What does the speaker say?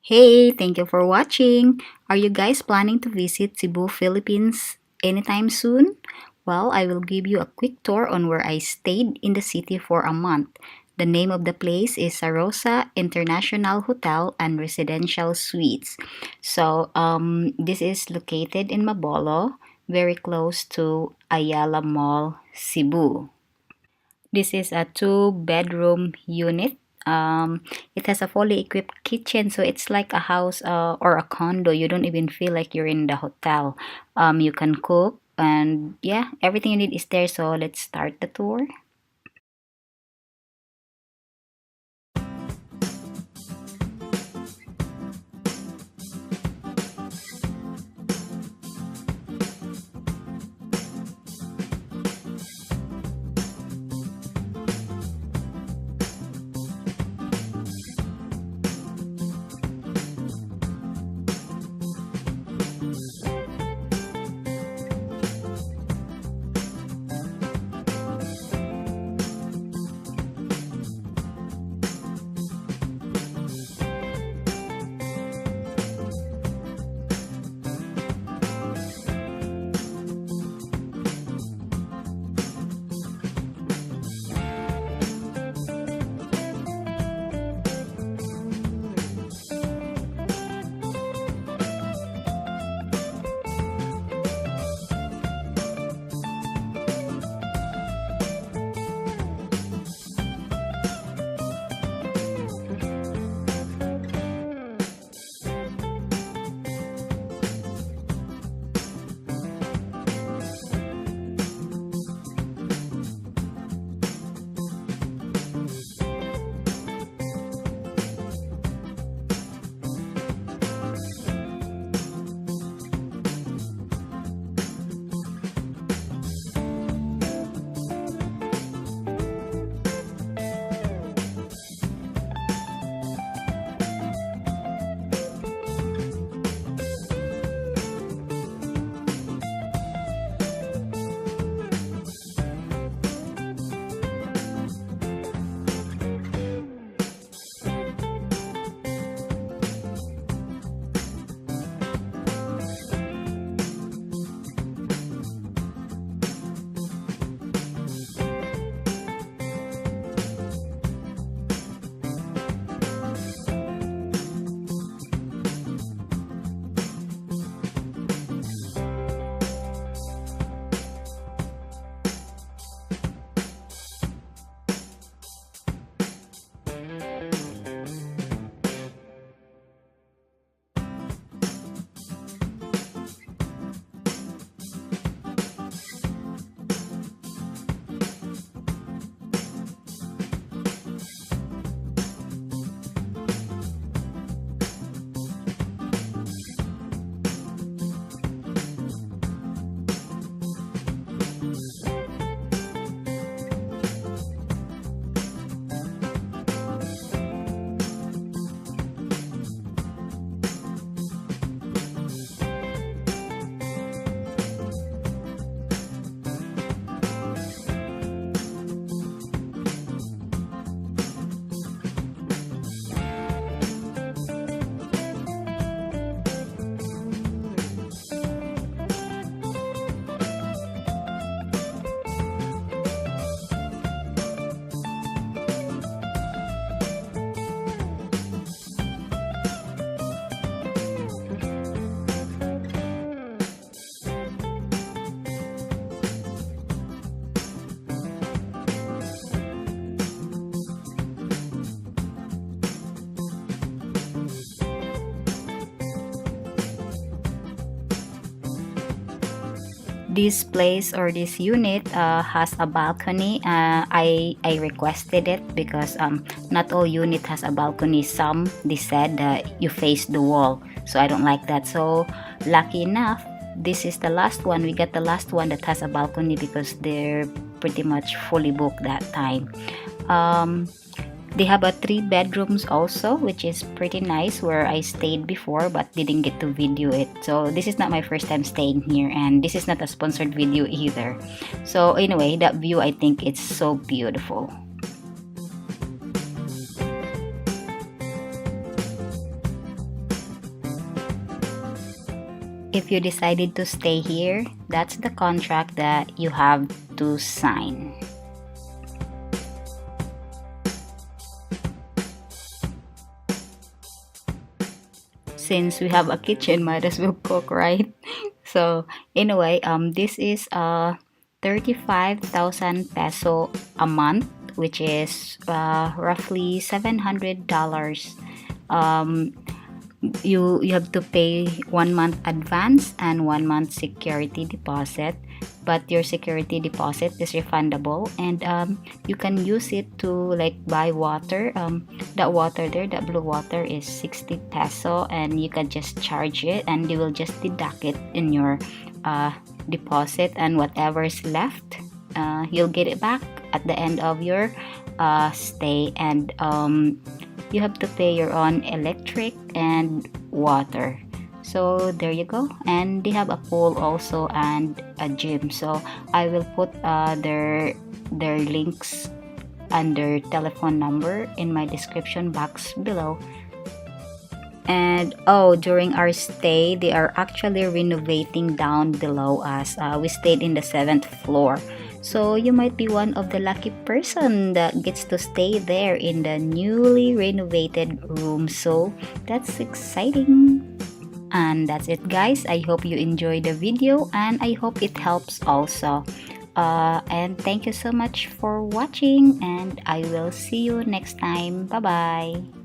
Hey, thank you for watching. Are you guys planning to visit Cebu, Philippines anytime soon? Well, I will give you a quick tour on where I stayed in the city for a month. The name of the place is Sarrosa International Hotel and Residential Suites. This is located in Mabolo, very close to Ayala Mall, Cebu. This is a two-bedroom unit. It has a fully equipped kitchen, so it's like a house or a condo. You don't even feel like you're in the hotel. You can cook, and yeah, everything you need is there. So let's start the tour. This place or this unit has a balcony. I requested it because not all unit has a balcony. Some they said you face the wall, so I don't like that. So lucky enough, this is the last one. We got the last one that has a balcony because they're pretty much fully booked that time. Um, they have a 3 bedrooms also, which is pretty nice, where I stayed before but didn't get to video it. So this is not my first time staying here, and this is not a sponsored video either. So anyway, that view, I think it's so beautiful. If you decided to stay here, that's the contract that you have to sign. Since we have a kitchen, might as well cook, right? So anyway, this is 35,000 peso a month, which is roughly $700. Um, you have to pay 1 month advance and 1 month security deposit, but your security deposit is refundable, and you can use it to like buy water. That water there, that blue water, is 60 peso, and you can just charge it and they will just deduct it in your deposit, and whatever is left, you'll get it back at the end of your stay. And you have to pay your own electric and water. So there you go. And they have a pool also and a gym. So I will put their links and their telephone number in my description box below. And oh, during our stay, they are actually renovating down below us. We stayed in the 7th floor. So you might be one of the lucky person that gets to stay there in the newly renovated room. So that's exciting. And that's it, guys. I hope you enjoyed the video and I hope it helps also. And thank you so much for watching, and I will see you next time. Bye bye.